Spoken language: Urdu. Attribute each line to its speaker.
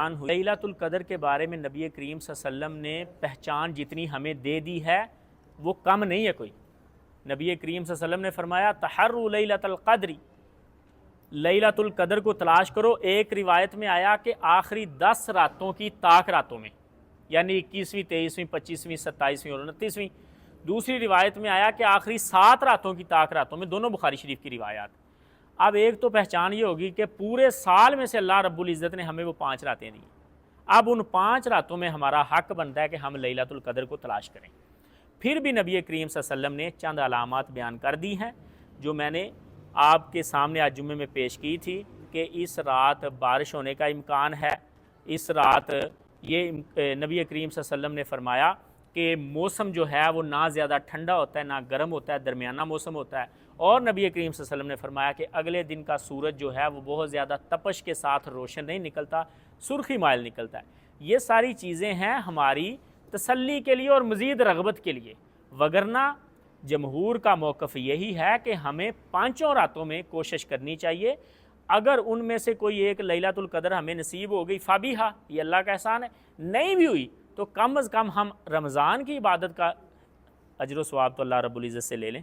Speaker 1: لیلۃ القدر کے بارے میں نبی کریم صلی اللہ علیہ وسلم نے پہچان جتنی ہمیں دے دی ہے وہ کم نہیں ہے کوئی۔ نبی کریم صلی اللہ علیہ وسلم نے فرمایا تحروا لیلۃ القدر، لیلۃ القدر کو تلاش کرو۔ ایک روایت میں آیا کہ آخری 10 راتوں کی طاق راتوں میں، یعنی 21ویں 23ویں 25ویں 27ویں اور 29ویں۔ دوسری روایت میں آیا کہ آخری 7 راتوں کی طاق راتوں میں، دونوں بخاری شریف کی روایات۔ اب ایک تو پہچان یہ ہوگی کہ پورے سال میں سے اللہ رب العزت نے ہمیں وہ 5 راتیں دی، اب ان 5 راتوں میں ہمارا حق بنتا ہے کہ ہم لیلۃ القدر کو تلاش کریں۔ پھر بھی نبی کریم صلی اللہ علیہ وسلم نے چند علامات بیان کر دی ہیں جو میں نے آپ کے سامنے آج جمعے میں پیش کی تھی کہ اس رات بارش ہونے کا امکان ہے۔ اس رات یہ نبی کریم صلی اللہ علیہ وسلم نے فرمایا کہ موسم جو ہے وہ نہ زیادہ ٹھنڈا ہوتا ہے نہ گرم ہوتا ہے، درمیانہ موسم ہوتا ہے، اور نبی کریم صلی اللہ علیہ وسلم نے فرمایا کہ اگلے دن کا سورج جو ہے وہ بہت زیادہ تپش کے ساتھ روشن نہیں نکلتا، سرخی مائل نکلتا ہے۔ یہ ساری چیزیں ہیں ہماری تسلی کے لیے اور مزید رغبت کے لیے، وگرنہ جمہور کا موقف یہی ہے کہ ہمیں 5 راتوں میں کوشش کرنی چاہیے۔ اگر ان میں سے کوئی ایک لیلۃ القدر ہمیں نصیب ہو گئی فابیہا، یہ اللہ کا احسان ہے، نہیں بھی ہوئی تو کم از کم ہم رمضان کی عبادت کا اجر و ثواب تو اللہ رب العزت سے لے لیں۔